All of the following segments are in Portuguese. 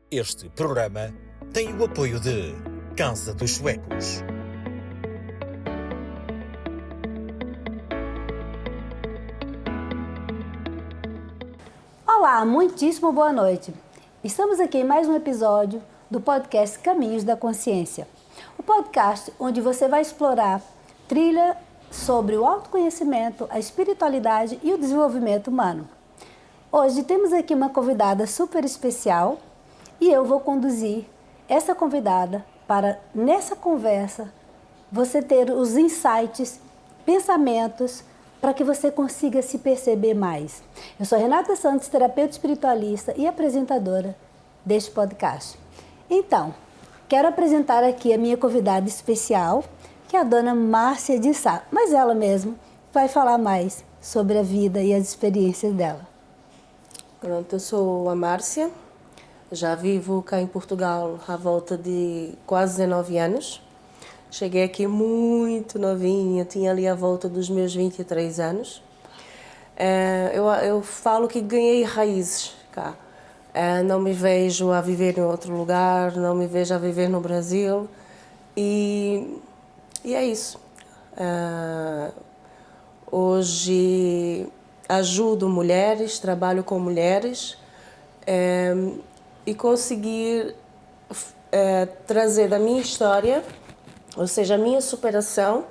Este programa tem o apoio de Casa dos Suecos. Olá, muitíssimo boa noite. Estamos aqui em mais um episódio do podcast Caminhos da Consciência. O podcast onde você vai explorar trilha sobre o autoconhecimento, a espiritualidade e o desenvolvimento humano. Hoje temos aqui uma convidada super especial e eu vou conduzir essa convidada para, nessa conversa, você ter os insights, pensamentos, para que você consiga se perceber mais. Eu sou Renata Santos, terapeuta espiritualista e apresentadora deste podcast. Então, quero apresentar aqui a minha convidada especial, que é a dona Márcia de Sá, mas ela mesma vai falar mais sobre a vida e as experiências dela. Pronto, eu sou a Márcia, já vivo cá em Portugal há volta de quase 19 anos. Cheguei aqui muito novinha, tinha ali a volta dos meus 23 anos. Eu falo que ganhei raízes cá. Não me vejo a viver em outro lugar, não me vejo a viver no Brasil. E é isso. Hoje ajudo mulheres, trabalho com mulheres e conseguir trazer da minha história, ou seja, a minha superação,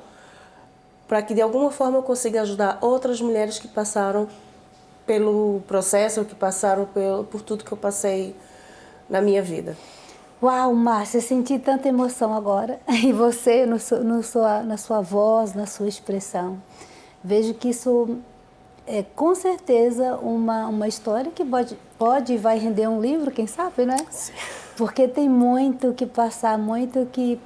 para que de alguma forma eu consiga ajudar outras mulheres que passaram pelo processo, que passaram por tudo que eu passei na minha vida. Uau, Márcia, senti tanta emoção agora. E você, na sua voz, na sua expressão. Vejo que isso é com certeza uma história que pode e vai render um livro, quem sabe, né? Sim. Porque tem muito que passar, muito que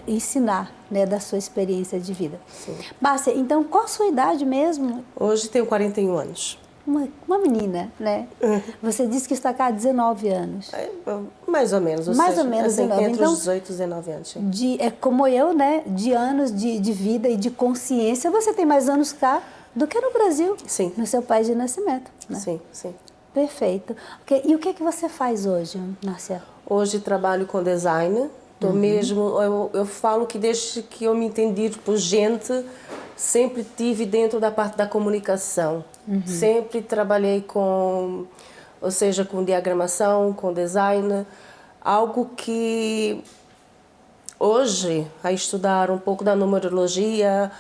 ensinar, né, da sua experiência de vida. Sim. Márcia, então qual a sua idade mesmo? Hoje tenho 41 anos. Uma menina, né? Você disse que está cá há 19 anos. Mais ou menos. Mais ou menos, assim, 19. entre Então, os 18 e 19 anos. Sim. Como eu, né? De anos de vida e de consciência, você tem mais anos cá do que no Brasil. Sim. No seu país de nascimento. Né? Sim, sim. Perfeito. Okay. E o que você faz hoje, Márcia? Hoje trabalho com design. Eu falo que desde que eu me entendi por gente, sempre tive dentro da parte da comunicação. Sempre trabalhei com diagramação, com design, algo que hoje, a estudar um pouco da numerologia,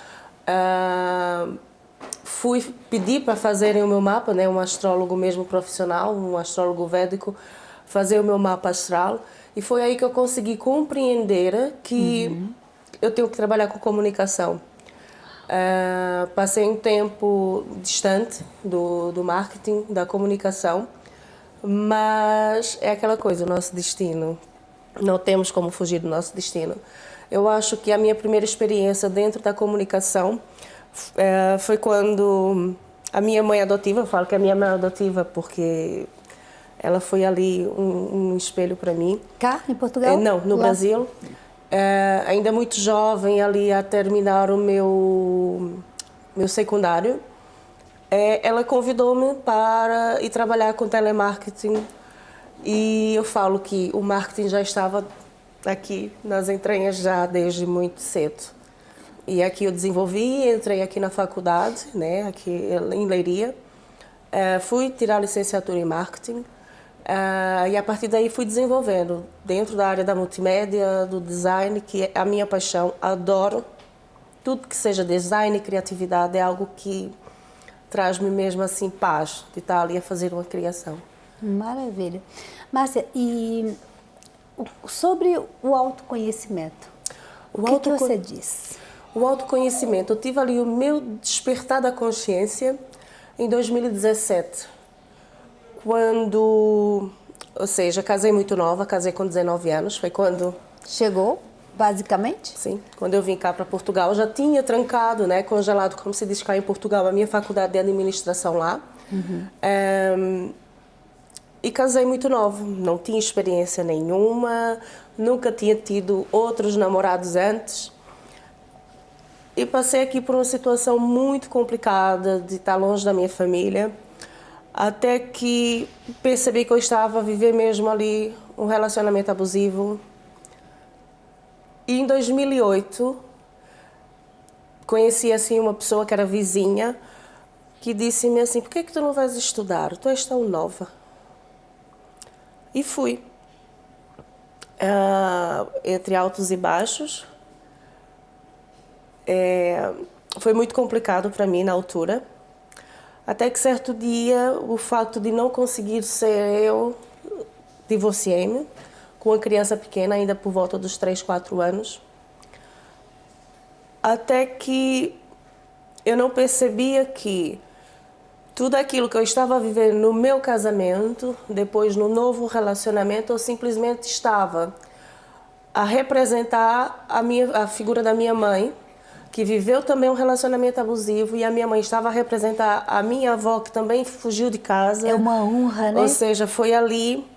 fui pedir para fazerem o meu mapa, né, um astrólogo mesmo profissional, um astrólogo védico, fazer o meu mapa astral. E foi aí que eu consegui compreender que eu tenho que trabalhar com comunicação. Passei um tempo distante do marketing, da comunicação, mas é aquela coisa, o nosso destino. Não temos como fugir do nosso destino. Eu acho que a minha primeira experiência dentro da comunicação foi quando a minha mãe adotiva, eu falo que é a minha mãe adotiva porque ela foi ali um espelho para mim. Cá, em Portugal? Não, no Brasil. Ainda muito jovem, ali a terminar o meu secundário. Ela convidou-me para ir trabalhar com telemarketing. E eu falo que o marketing já estava aqui nas entranhas já desde muito cedo. E aqui eu desenvolvi, entrei aqui na faculdade, né, aqui em Leiria. Fui tirar licenciatura em marketing. E a partir daí fui desenvolvendo dentro da área da multimédia, do design, que é a minha paixão. Adoro tudo que seja design e criatividade, é algo que traz-me mesmo assim paz de estar ali a fazer uma criação. Maravilha. Márcia, e sobre o autoconhecimento, o que você diz? O autoconhecimento, eu tive ali o meu despertar da consciência em 2017. Quando, casei muito nova, casei com 19 anos, foi quando... Chegou, basicamente? Sim, quando eu vim cá para Portugal, já tinha trancado, né, congelado, como se diz cá em Portugal, a minha faculdade de administração lá. E casei muito nova, não tinha experiência nenhuma, nunca tinha tido outros namorados antes. E passei aqui por uma situação muito complicada de estar longe da minha família. até que percebi que eu estava a viver mesmo ali um relacionamento abusivo. E em 2008, conheci assim uma pessoa que era vizinha, que disse-me assim: por que tu não vais estudar? Tu és tão nova. E fui. Entre altos e baixos. Foi muito complicado para mim na altura. Até que certo dia, o fato de não conseguir ser eu, divorciei-me com uma criança pequena, ainda por volta dos 3, 4 anos. Até que eu não percebia que tudo aquilo que eu estava vivendo no meu casamento, depois no novo relacionamento, eu simplesmente estava a representar a figura da minha mãe, que viveu também um relacionamento abusivo, e a minha mãe estava a representar a minha avó, que também fugiu de casa. É uma honra, né? Ou seja, foi ali,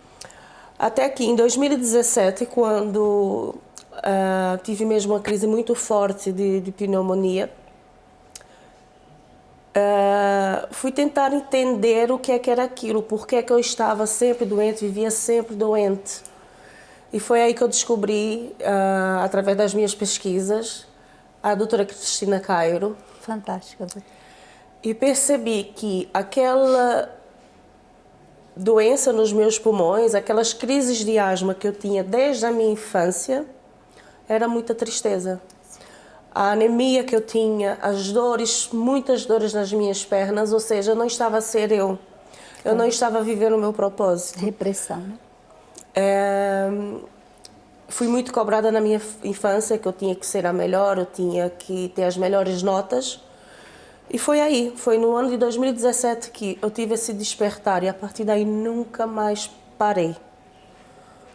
até que em 2017, quando tive mesmo uma crise muito forte de pneumonia, fui tentar entender o que é que era aquilo, por que é que eu estava sempre doente, vivia sempre doente. E foi aí que eu descobri, através das minhas pesquisas, a doutora Cristina Cairo. Fantástica. E percebi que aquela doença nos meus pulmões, aquelas crises de asma que eu tinha desde a minha infância, era muita tristeza. A anemia que eu tinha, as dores, muitas dores nas minhas pernas, ou seja, eu não estava a ser eu. Eu não estava a viver o meu propósito. Repressão, né? Fui muito cobrada na minha infância, que eu tinha que ser a melhor, eu tinha que ter as melhores notas. E foi no ano de 2017 que eu tive esse despertar, e a partir daí nunca mais parei.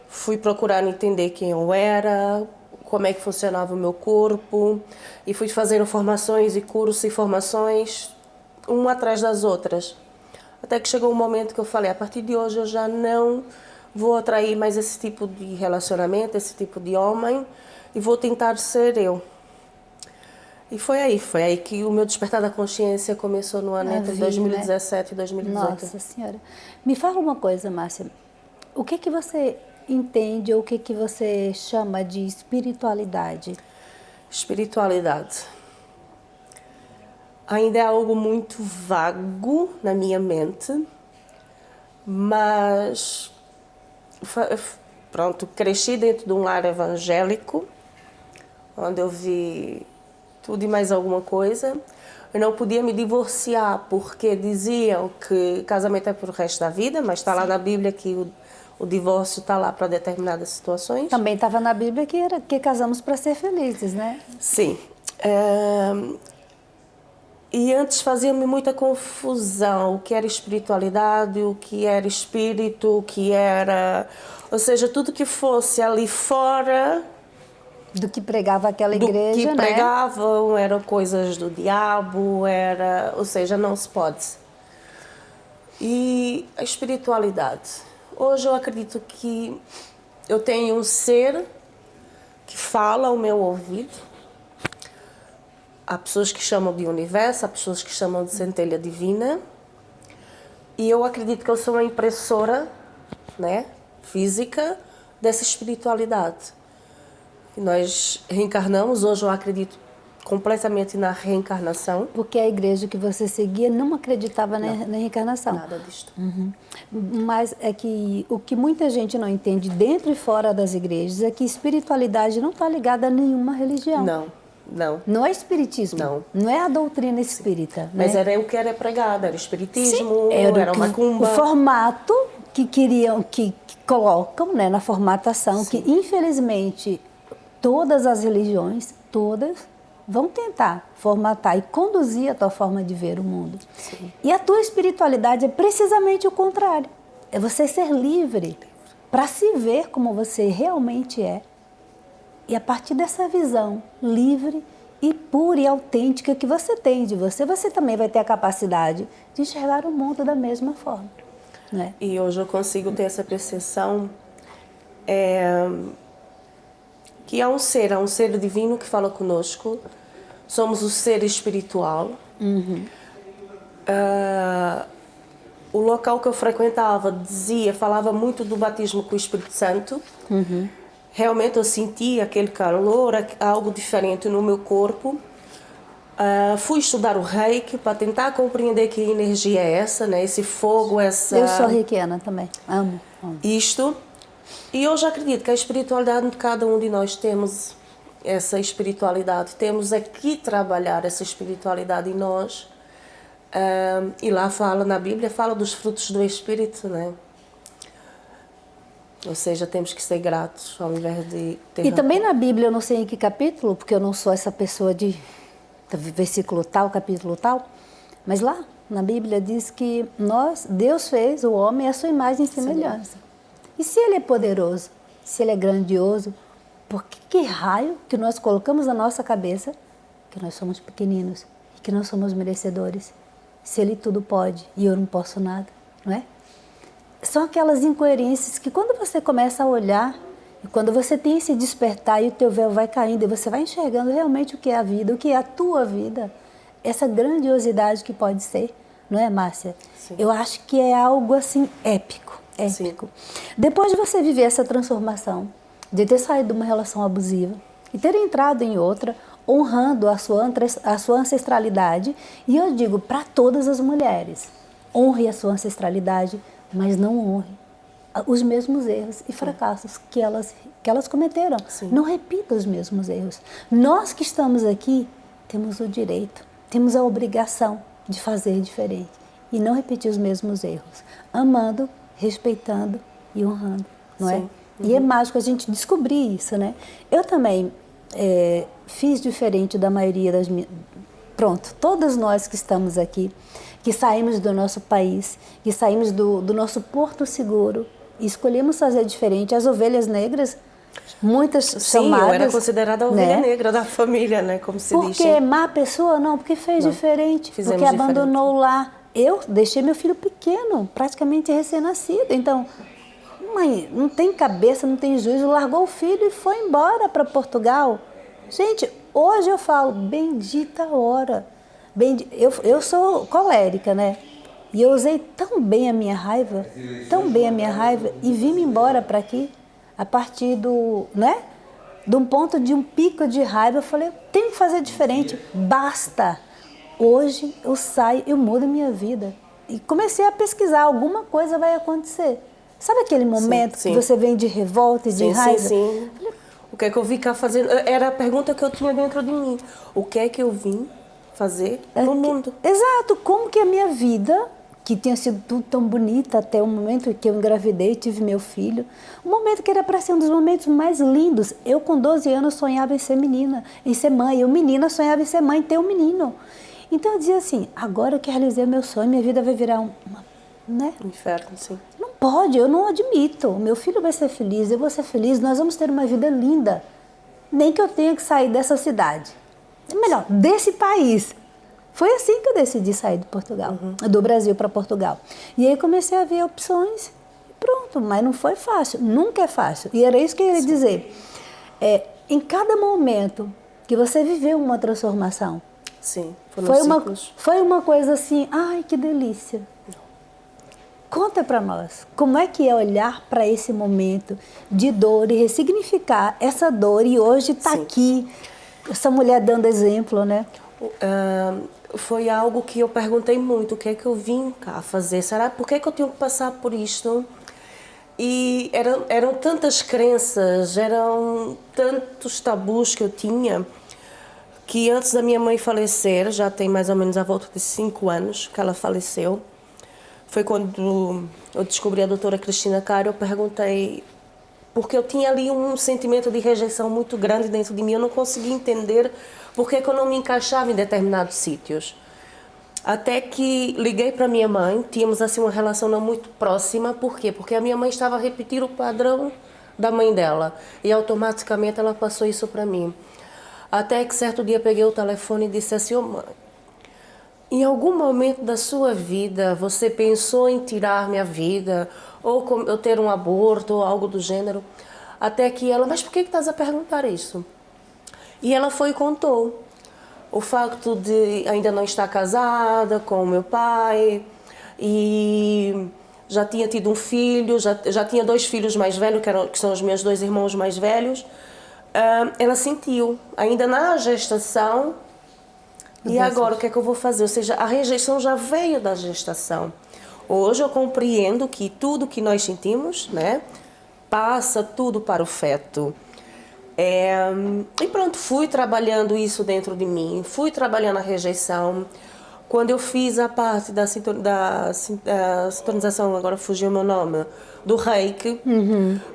Fui procurar entender quem eu era, como é que funcionava o meu corpo, e fui fazendo formações e cursos e formações, uma atrás das outras. Até que chegou um momento que eu falei: a partir de hoje eu já não vou atrair mais esse tipo de relacionamento, esse tipo de homem, e vou tentar ser eu. E foi aí que o meu despertar da consciência começou no ano entre 2017 e 2018. Nossa Senhora. Me fala uma coisa, Márcia. O que você entende ou o que você chama de espiritualidade? Espiritualidade ainda é algo muito vago na minha mente, mas pronto, cresci dentro de um lar evangélico, onde eu vi tudo e mais alguma coisa. Eu não podia me divorciar porque diziam que casamento é para o resto da vida, mas está lá na Bíblia que o divórcio está lá para determinadas situações. Também estava na Bíblia que casamos para ser felizes, né? Sim. E antes fazia-me muita confusão o que era espiritualidade, o que era espírito, o que era... Ou seja, tudo que fosse ali fora... Do que pregava aquela igreja, né? Do que né? pregavam, eram coisas do diabo, ou seja, não se pode. E a espiritualidade. Hoje eu acredito que eu tenho um ser que fala ao meu ouvido. Há pessoas que chamam de universo, há pessoas que chamam de centelha divina. E eu acredito que eu sou uma impressora, né, física dessa espiritualidade. E nós reencarnamos. Hoje eu acredito completamente na reencarnação. Porque a igreja que você seguia não acreditava na reencarnação. Nada disto. Uhum. Mas é que o que muita gente não entende dentro e fora das igrejas é que espiritualidade não está ligada a nenhuma religião. Não. Não é espiritismo. Não é a doutrina espírita. Mas né? era o que era pregado, era espiritismo, Sim, era uma macumba. O formato que queriam, que colocam, né, na formatação, Sim. que infelizmente todas as religiões, todas, vão tentar formatar e conduzir a tua forma de ver o mundo. Sim. E a tua espiritualidade é precisamente o contrário. É você ser livre para se ver como você realmente é. E a partir dessa visão livre e pura e autêntica que você tem de você, você também vai ter a capacidade de enxergar o mundo da mesma forma. Né? E hoje eu consigo ter essa percepção que há um ser divino que fala conosco. Somos o ser espiritual. Uhum. o local que eu frequentava falava muito do batismo com o Espírito Santo. Realmente eu senti aquele calor, algo diferente no meu corpo. Fui estudar o Reiki para tentar compreender que energia é essa, né? Esse fogo, essa... Eu sou reikiana também, amo. Isto. E eu já acredito que a espiritualidade de cada um de nós temos essa espiritualidade. Temos aqui trabalhar essa espiritualidade em nós. E lá fala, na Bíblia, fala dos frutos do Espírito, né? Ou seja, temos que ser gratos ao invés de ter... E também na Bíblia, eu não sei em que capítulo, porque eu não sou essa pessoa de versículo tal, capítulo tal, mas lá na Bíblia diz que Deus fez o homem à sua imagem e semelhança. E se ele é poderoso, se ele é grandioso, por que raio que nós colocamos na nossa cabeça que nós somos pequeninos e que nós somos merecedores? Se ele tudo pode e eu não posso nada, não é? São aquelas incoerências que quando você começa a olhar, e quando você tem esse despertar e o teu véu vai caindo e você vai enxergando realmente o que é a vida, o que é a tua vida, essa grandiosidade que pode ser, não é, Márcia? Sim. Eu acho que é algo assim épico. Sim. Depois de você viver essa transformação, de ter saído de uma relação abusiva e ter entrado em outra, honrando a sua ancestralidade, e eu digo para todas as mulheres, honre a sua ancestralidade, mas não honre os mesmos erros e fracassos que elas cometeram. Sim. Não repita os mesmos erros. Nós que estamos aqui temos o direito, temos a obrigação de fazer diferente e não repetir os mesmos erros, amando, respeitando e honrando, não é? E é mágico a gente descobrir isso, né? Eu também fiz diferente da maioria das minhas... Pronto, todas nós que estamos aqui, que saímos do nosso país, que saímos do nosso porto seguro, e escolhemos fazer diferente. As ovelhas negras, muitas chamadas... Sim, eu era considerada a ovelha negra da família, né? Como se diz. Porque é má pessoa? Não, porque fez diferente. Fizemos porque abandonou o lar. Eu deixei meu filho pequeno, praticamente recém-nascido. Então, mãe, não tem cabeça, não tem juízo, largou o filho e foi embora para Portugal. Gente, hoje eu falo, bendita hora. Eu sou colérica, né? E eu usei tão bem a minha raiva, e vim-me embora para aqui, a partir de um ponto de um pico de raiva. Eu falei, tenho que fazer diferente, basta. Hoje eu saio, eu mudo a minha vida. E comecei a pesquisar, alguma coisa vai acontecer. Sabe aquele momento que você vem de revolta e de raiva? Sim. O que é que eu vim cá fazendo? Era a pergunta que eu tinha dentro de mim. O que é que eu vim fazer no mundo? Exato. Como que a minha vida, que tinha sido tudo tão bonita até o momento que eu engravidei, tive meu filho, um momento que era para ser um dos momentos mais lindos. Eu, com 12 anos, sonhava em ser menina, em ser mãe. Eu, menina, sonhava em ser mãe, ter um menino. Então eu dizia assim, agora que eu realizei o meu sonho, minha vida vai virar um inferno, sim. Não pode, eu não admito. Meu filho vai ser feliz, eu vou ser feliz, nós vamos ter uma vida linda. Nem que eu tenha que sair dessa cidade. Melhor, desse país. Foi assim que eu decidi sair de Portugal, do Brasil para Portugal. E aí comecei a ver opções, pronto, mas não foi fácil, nunca é fácil. E era isso que eu ia dizer. Em cada momento que você viveu uma transformação, sim, foi uma coisa assim, ai, que delícia. Conta para nós, como é que é olhar para esse momento de dor e ressignificar essa dor e hoje está aqui, essa mulher dando exemplo, né? Foi algo que eu perguntei muito, o que é que eu vim cá fazer? Será, por que é que eu tenho que passar por isto? E eram tantas crenças, eram tantos tabus que eu tinha, que antes da minha mãe falecer, já tem mais ou menos a volta de 5 anos que ela faleceu, foi quando eu descobri a doutora Cristina Caro. Eu perguntei, porque eu tinha ali um sentimento de rejeição muito grande dentro de mim, eu não conseguia entender por que eu não me encaixava em determinados sítios. Até que liguei para minha mãe, tínhamos assim uma relação não muito próxima. Por quê? Porque a minha mãe estava a repetir o padrão da mãe dela e automaticamente ela passou isso para mim. Até que certo dia peguei o telefone e disse assim, mãe, em algum momento da sua vida você pensou em tirar minha vida ou eu ter um aborto ou algo do gênero? Até que ela, mas por que estás a perguntar isso? E ela foi e contou o facto de ainda não estar casada com o meu pai, e já tinha tido um filho, já tinha 2 filhos mais velhos, que são os meus 2 irmãos mais velhos. Ela sentiu, ainda na gestação, e agora o que é que eu vou fazer? Ou seja, a rejeição já veio da gestação. Hoje eu compreendo que tudo que nós sentimos, né, passa tudo para o feto. E pronto, fui trabalhando isso dentro de mim, fui trabalhando a rejeição. Quando eu fiz a parte da sintonização, agora fugiu o meu nome, do Reiki,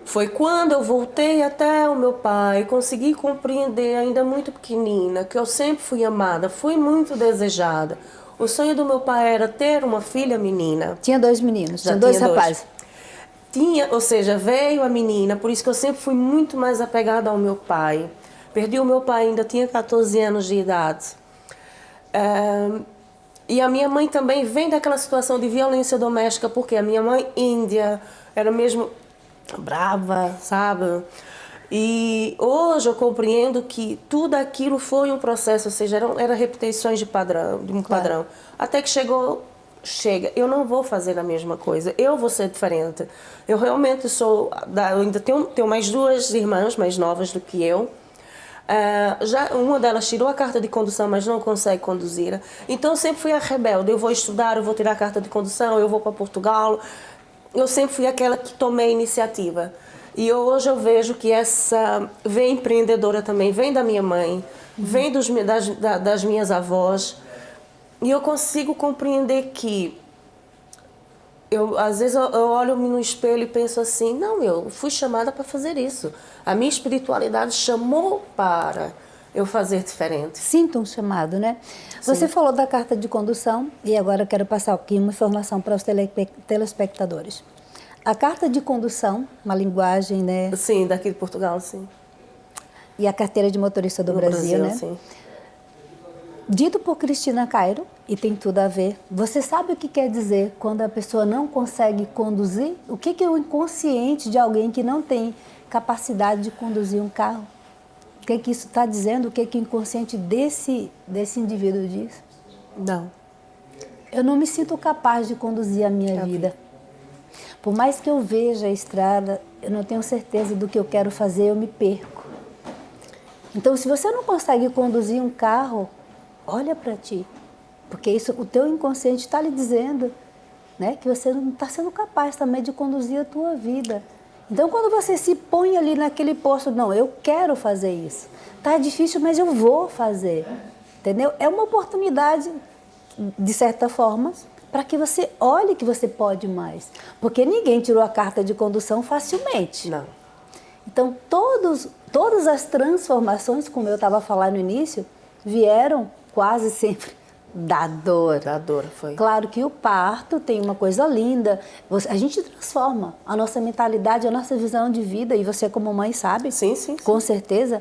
foi quando eu voltei até o meu pai, consegui compreender, ainda muito pequenina, que eu sempre fui amada, fui muito desejada. O sonho do meu pai era ter uma filha menina. Tinha 2 meninos, Já tinha 2 tinha rapazes. Ou seja, veio a menina, por isso que eu sempre fui muito mais apegada ao meu pai. Perdi o meu pai, ainda tinha 14 anos de idade. E a minha mãe também vem daquela situação de violência doméstica, porque a minha mãe índia era mesmo brava, sabe? E hoje eu compreendo que tudo aquilo foi um processo, ou seja, eram repetições de um padrão. Até que chega, eu não vou fazer a mesma coisa, eu vou ser diferente. Eu realmente eu ainda tenho mais 2 irmãs mais novas do que eu. Já uma delas tirou a carta de condução, mas não consegue conduzir. Então eu sempre fui a rebelde. Eu vou estudar, eu vou tirar a carta de condução, eu vou para Portugal. Eu sempre fui aquela que tomei a iniciativa. E hoje eu vejo que essa veia empreendedora também vem da minha mãe, vem das minhas avós. E eu consigo compreender que às vezes eu olho-me no espelho e penso assim, não, eu fui chamada para fazer isso. A minha espiritualidade chamou para eu fazer diferente. Sinto um chamado, né? Sim. Você falou da carta de condução e agora eu quero passar aqui uma informação para os telespectadores. A carta de condução, uma linguagem, né? Sim, daqui de Portugal, sim. E a carteira de motorista do Brasil, né? Sim. Dito por Cristina Cairo, e tem tudo a ver, você sabe o que quer dizer quando a pessoa não consegue conduzir? O que é o inconsciente de alguém que não tem capacidade de conduzir um carro? O que isso está dizendo? O que o inconsciente desse indivíduo diz? Não. Eu não me sinto capaz de conduzir a minha vida. Por mais que eu veja a estrada, eu não tenho certeza do que eu quero fazer, eu me perco. Então, se você não consegue conduzir um carro, olha para ti, porque isso, o teu inconsciente está lhe dizendo, né, que você não está sendo capaz também de conduzir a tua vida. Então, quando você se põe ali naquele posto, não, eu quero fazer isso. Tá difícil, mas eu vou fazer, entendeu? É uma oportunidade, de certa forma, para que você olhe que você pode mais, porque ninguém tirou a carta de condução facilmente. Não. Então, todas as transformações, como eu estava falando no início, vieram quase sempre da dor. Da dor, foi. Claro que o parto tem uma coisa linda, a gente transforma a nossa mentalidade, a nossa visão de vida, e você como mãe sabe, sim, sim, sim. Com certeza,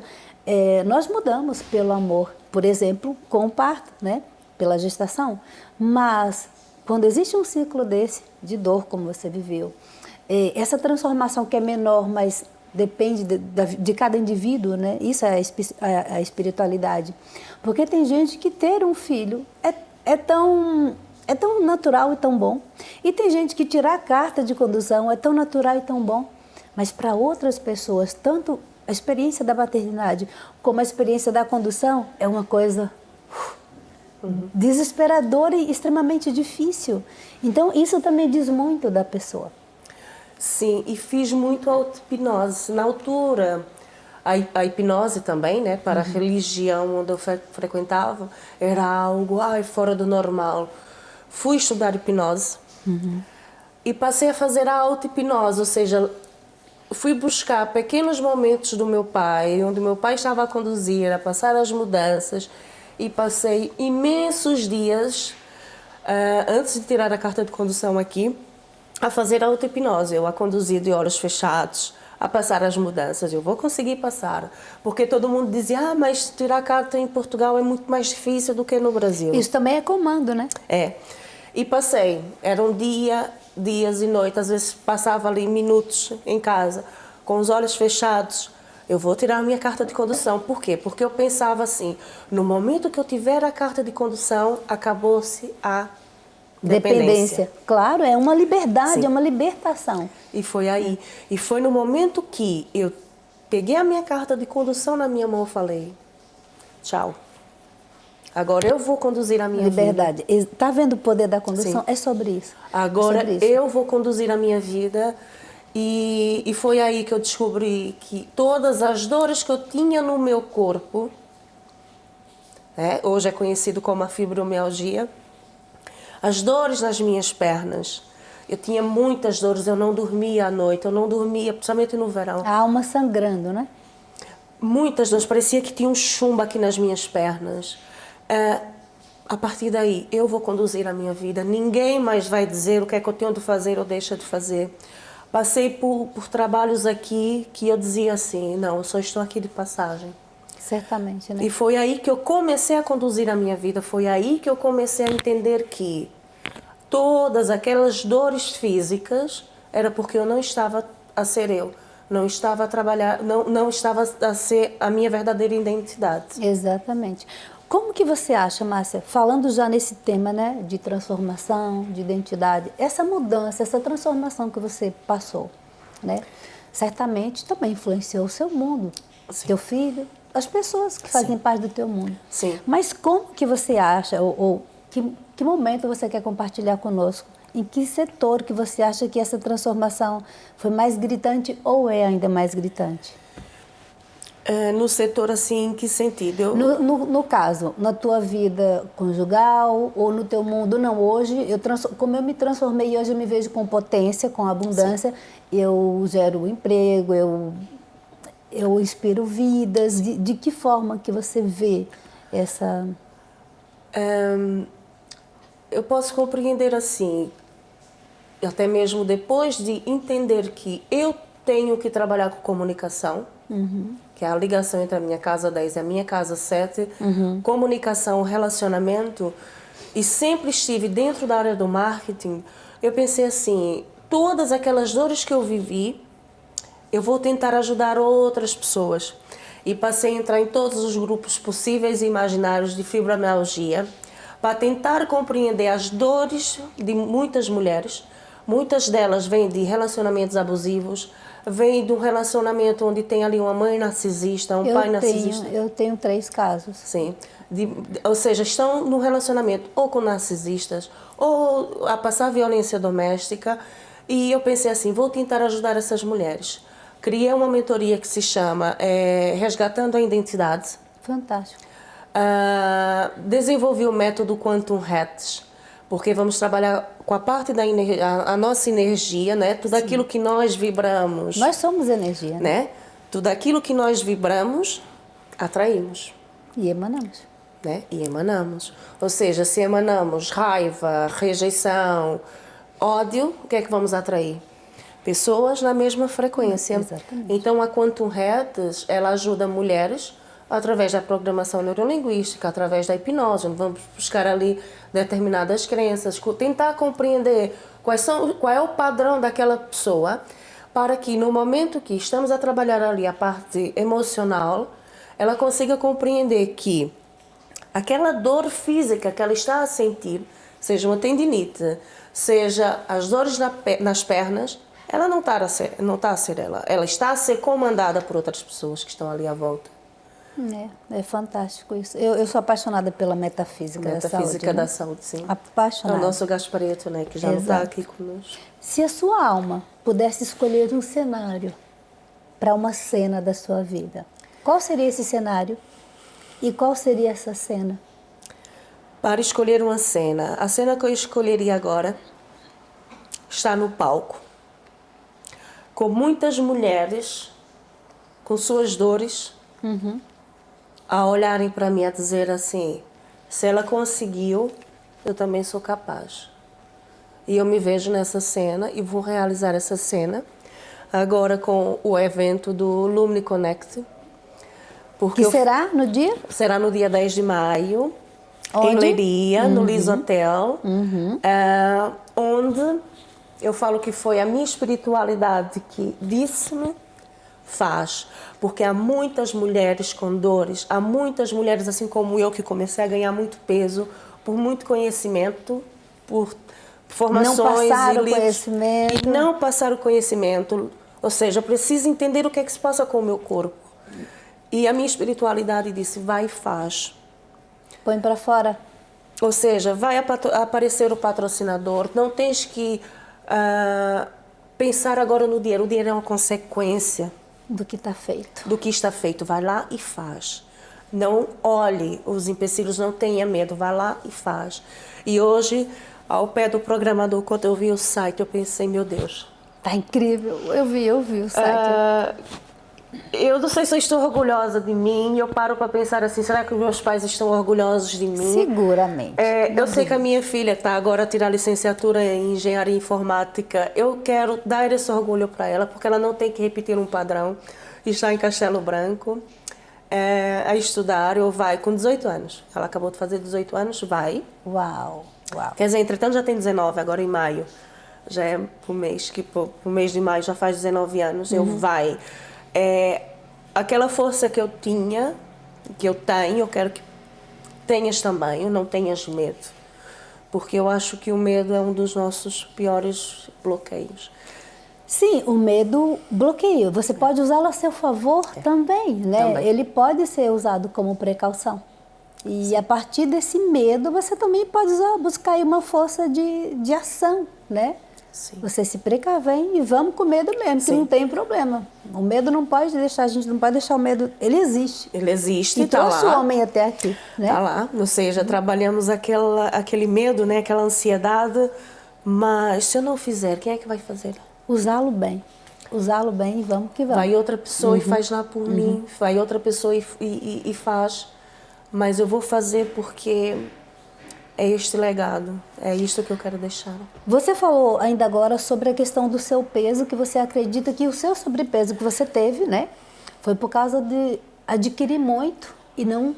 nós mudamos pelo amor, por exemplo, com o parto, né? Pela gestação, mas quando existe um ciclo desse, de dor como você viveu, essa transformação que é menor, mas depende de cada indivíduo, né? Isso é a espiritualidade. Porque tem gente que ter um filho é tão natural e tão bom. E tem gente que tirar a carta de condução é tão natural e tão bom. Mas para outras pessoas, tanto a experiência da maternidade como a experiência da condução é uma coisa desesperadora e extremamente difícil. Então, isso também diz muito da pessoa. Sim, e fiz muito auto-hipnose. Na altura, a hipnose também, né, para a religião onde eu frequentava, era algo fora do normal. Fui estudar hipnose e passei a fazer a auto-hipnose, ou seja, fui buscar pequenos momentos do meu pai, onde o meu pai estava a conduzir, a passar as mudanças, e passei imensos dias, antes de tirar a carta de condução aqui, a fazer a auto-hipnose, eu a conduzir de olhos fechados, a passar as mudanças. Eu vou conseguir passar, porque todo mundo dizia, mas tirar a carta em Portugal é muito mais difícil do que no Brasil. Isso também é comando, né? É. E passei, eram dias e noites, às vezes passava ali minutos em casa, com os olhos fechados. Eu vou tirar a minha carta de condução. Por quê? Porque eu pensava assim, no momento que eu tiver a carta de condução, acabou-se a dependência. Claro, é uma liberdade, Sim. é uma libertação. E foi aí. E foi no momento que eu peguei a minha carta de condução na minha mão e falei, tchau. Agora eu vou conduzir a minha Liberdade. vida. Está vendo o poder da condução? Sim. É sobre isso. Agora É sobre isso. eu vou conduzir a minha vida. E foi aí que eu descobri que todas as dores que eu tinha no meu corpo, né, hoje é conhecido como a fibromialgia, as dores nas minhas pernas. Eu tinha muitas dores, eu não dormia à noite, eu não dormia, principalmente no verão. A alma sangrando, né? Muitas dores, parecia que tinha um chumbo aqui nas minhas pernas. A partir daí, eu vou conduzir a minha vida. Ninguém mais vai dizer o que é que eu tenho de fazer ou deixa de fazer. Passei por trabalhos aqui que eu dizia assim, não, eu só estou aqui de passagem. Certamente, né? E foi aí que eu comecei a conduzir a minha vida, foi aí que eu comecei a entender que todas aquelas dores físicas era porque eu não estava a ser eu, não estava a trabalhar, não estava a ser a minha verdadeira identidade. Exatamente. Como que você acha, Márcia, falando já nesse tema, né, de transformação, de identidade, essa mudança, essa transformação que você passou, né, certamente também influenciou o seu mundo, Sim. teu filho, as pessoas que fazem Sim. parte do teu mundo. Sim. Mas como que você acha, ou que momento você quer compartilhar conosco? Em que setor que você acha que essa transformação foi mais gritante ou é ainda mais gritante? No setor, assim, em que sentido? No caso, na tua vida conjugal ou no teu mundo, não, hoje, como eu me transformei e hoje eu me vejo com potência, com abundância, sim, eu gero emprego, eu inspiro vidas, de que forma que você vê essa... Eu posso compreender assim, até mesmo depois de entender que eu tenho que trabalhar com comunicação, que é a ligação entre a minha casa 10 e a minha casa 7, comunicação, relacionamento, e sempre estive dentro da área do marketing, eu pensei assim, todas aquelas dores que eu vivi, eu vou tentar ajudar outras pessoas. E passei a entrar em todos os grupos possíveis e imaginários de fibromialgia, para tentar compreender as dores de muitas mulheres. Muitas delas vêm de relacionamentos abusivos, vêm de um relacionamento onde tem ali uma mãe narcisista, pai narcisista. Eu tenho 3 casos. Sim. Ou seja, estão no relacionamento ou com narcisistas, ou a passar violência doméstica. E eu pensei assim, vou tentar ajudar essas mulheres. Criei uma mentoria que se chama Resgatando a Identidade. Fantástico. Desenvolvi o método Quantum Hats, porque vamos trabalhar com a parte da a nossa energia, né? Tudo Sim. aquilo que nós vibramos. Nós somos energia, né? Tudo aquilo que nós vibramos, atraímos. E emanamos. Né? E emanamos. Ou seja, se emanamos raiva, rejeição, ódio, o que é que vamos atrair? Pessoas na mesma frequência. Exatamente. Então, a Quantum Hats, ela ajuda mulheres através da programação neurolinguística, através da hipnose, onde vamos buscar ali determinadas crenças, tentar compreender qual é o padrão daquela pessoa, para que no momento que estamos a trabalhar ali a parte emocional, ela consiga compreender que aquela dor física que ela está a sentir, seja uma tendinite, seja as dores nas pernas, ela não está a ser ela está a ser comandada por outras pessoas que estão ali à volta. É fantástico isso. Eu sou apaixonada pela metafísica da saúde. Metafísica da saúde, sim. Apaixonada. É o nosso Gaspareto, né, que já não está aqui conosco. Se a sua alma pudesse escolher um cenário para uma cena da sua vida, qual seria esse cenário e qual seria essa cena? Para escolher uma cena, a cena que eu escolheria agora está no palco, com muitas mulheres com suas dores, a olharem para mim a dizer assim, se ela conseguiu, eu também sou capaz. E eu me vejo nessa cena e vou realizar essa cena agora com o evento do Lumni Connect. Que será no dia? Será no dia 10 de maio, onde? Em Leiria, no Liz Hotel, onde eu falo que foi a minha espiritualidade que disse-me, faz, porque há muitas mulheres com dores, há muitas mulheres assim como eu que comecei a ganhar muito peso por muito conhecimento por formações não passar e o livros, conhecimento. e não passar o conhecimento. Ou seja, eu preciso entender o que é que se passa com o meu corpo. E a minha espiritualidade disse, vai e faz. Põe para fora. Ou seja, vai aparecer o patrocinador, não tens que pensar agora no dinheiro. O dinheiro é uma consequência Do que está feito. do que está feito. Vai lá e faz. Não olhe os empecilhos, não tenha medo, vai lá e faz. E hoje, ao pé do programador, quando eu vi o site, eu pensei, meu Deus. Tá incrível. Eu vi o site. Eu não sei se eu estou orgulhosa de mim, eu paro para pensar assim, será que meus pais estão orgulhosos de mim? Seguramente. Eu sei que a minha filha está agora a tirar licenciatura em engenharia informática. Eu quero dar esse orgulho para ela, porque ela não tem que repetir um padrão. Está em Castelo Branco, a estudar, ou vai com 18 anos. Ela acabou de fazer 18 anos, vai. Uau. Quer dizer, entretanto já tem 19, agora em maio. Já é pro mês de maio, já faz 19 anos, eu vai. Aquela força que eu tinha, que eu tenho, eu quero que tenhas também, não tenhas medo. Porque eu acho que o medo é um dos nossos piores bloqueios. Sim, o medo bloqueia. Você pode usá-lo a seu favor também, né? Também. Ele pode ser usado como precaução. E a partir desse medo, você também pode buscar aí uma força de ação, né? Sim. Você se precavém e vamos com medo mesmo, que Sim. não tem problema. O medo não pode deixar, a gente não pode deixar o medo, ele existe. Ele existe, E tá trouxe lá. o homem até aqui, né? Tá lá, ou seja, trabalhamos aquele medo, né? Aquela ansiedade, mas se eu não fizer, quem é que vai fazer? Usá-lo bem e vamos que vamos. Vai outra pessoa e faz lá por mim, vai outra pessoa e faz, mas eu vou fazer porque é este legado, é isto que eu quero deixar. Você falou ainda agora sobre a questão do seu peso, que você acredita que o seu sobrepeso que você teve, né, foi por causa de adquirir muito e não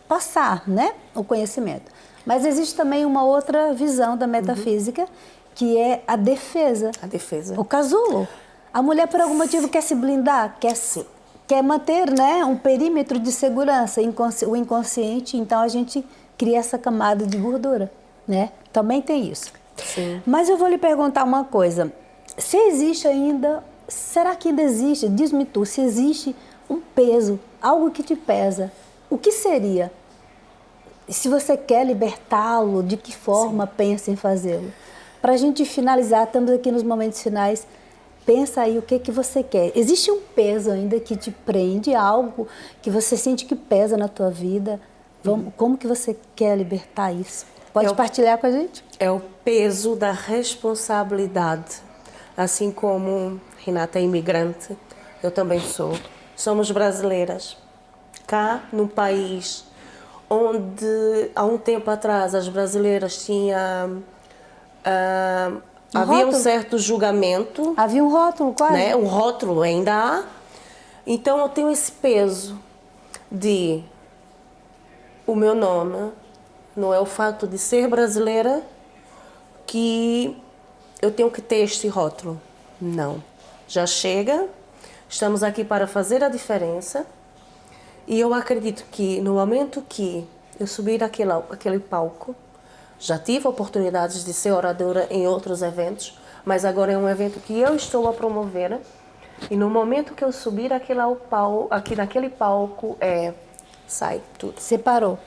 passar, né, o conhecimento. Mas existe também uma outra visão da metafísica, que é a defesa. A defesa. O casulo. A mulher, por algum motivo, quer se blindar, quer manter, né, um perímetro de segurança, o inconsciente, então a gente cria essa camada de gordura, né? Também tem isso. Sim. Mas eu vou lhe perguntar uma coisa. Se existe ainda, será que ainda existe, diz-me tu, se existe um peso, algo que te pesa, o que seria? Se você quer libertá-lo, de que forma pensa em fazê-lo? Para a gente finalizar, estamos aqui nos momentos finais, pensa aí o que você quer. Existe um peso ainda que te prende, algo que você sente que pesa na tua vida? Como que você quer libertar isso? Pode partilhar com a gente? É o peso da responsabilidade. Assim como Renata é imigrante, eu também sou. Somos brasileiras. Cá, num país onde, há um tempo atrás, as brasileiras tinham... havia um certo julgamento. Havia um rótulo, quase. Né? Um rótulo ainda há. Então, eu tenho esse peso de... O meu nome não é o fato de ser brasileira que eu tenho que ter este rótulo. Não. Já chega, estamos aqui para fazer a diferença e eu acredito que no momento que eu subir aquele palco, já tive oportunidades de ser oradora em outros eventos, mas agora é um evento que eu estou a promover e no momento que eu subir aqui naquele palco, sai tudo. Separou.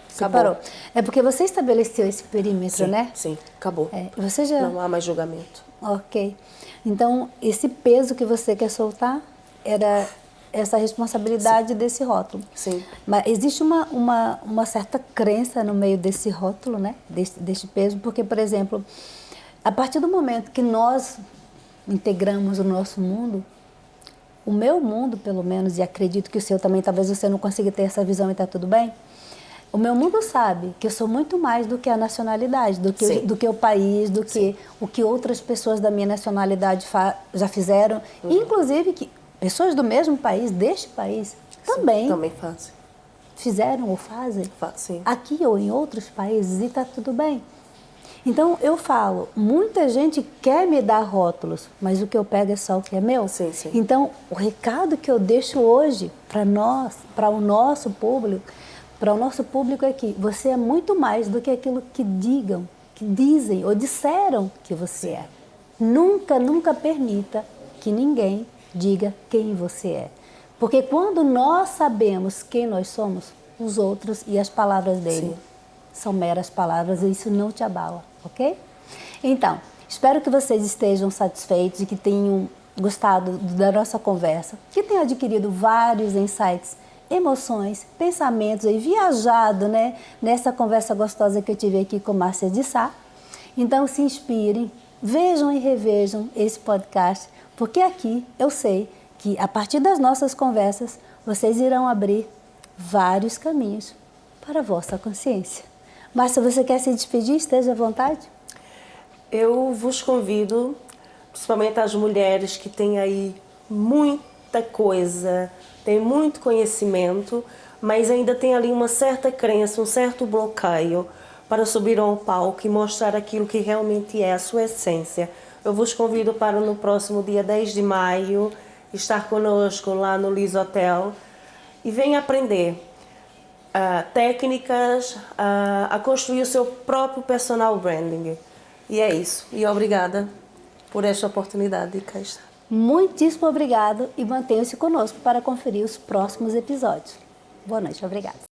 É porque você estabeleceu esse perímetro, Sim, né? Sim, acabou. Você já... Não há mais julgamento. Ok. Então, esse peso que você quer soltar era essa responsabilidade desse rótulo. Sim. Mas existe uma certa crença no meio desse rótulo, né? Deste peso, porque, por exemplo, a partir do momento que nós integramos o nosso mundo, o meu mundo, pelo menos, e acredito que o seu também, talvez você não consiga ter essa visão e está tudo bem, o meu mundo sabe que eu sou muito mais do que a nacionalidade, do que o país, do que o que outras pessoas da minha nacionalidade já fizeram, inclusive que pessoas do mesmo país, deste país, também fazem. Fizeram ou fazem, Sim. aqui ou em outros países, e está tudo bem. Então, eu falo, muita gente quer me dar rótulos, mas o que eu pego é só o que é meu. Sim. Então, o recado que eu deixo hoje para o nosso público é que você é muito mais do que aquilo que digam, dizem ou disseram que você é. Nunca, nunca permita que ninguém diga quem você é. Porque quando nós sabemos quem nós somos, os outros e as palavras dele são meras palavras e isso não te abala, ok? Então, espero que vocês estejam satisfeitos e que tenham gostado da nossa conversa, que tenham adquirido vários insights, emoções, pensamentos e viajado, né, nessa conversa gostosa que eu tive aqui com Márcia de Sá. Então, se inspirem, vejam e revejam esse podcast, porque aqui eu sei que a partir das nossas conversas vocês irão abrir vários caminhos para a vossa consciência. Márcia, você quer se despedir? Esteja à vontade. Eu vos convido, principalmente as mulheres que têm aí muita coisa, têm muito conhecimento, mas ainda tem ali uma certa crença, um certo bloqueio para subir ao palco e mostrar aquilo que realmente é a sua essência. Eu vos convido para no próximo dia 10 de maio estar conosco lá no Liz Hotel e venha aprender técnicas a construir o seu próprio personal branding. E é isso. E obrigada por esta oportunidade de cá estar. Muitíssimo obrigado e mantenha-se conosco para conferir os próximos episódios. Boa noite, obrigada.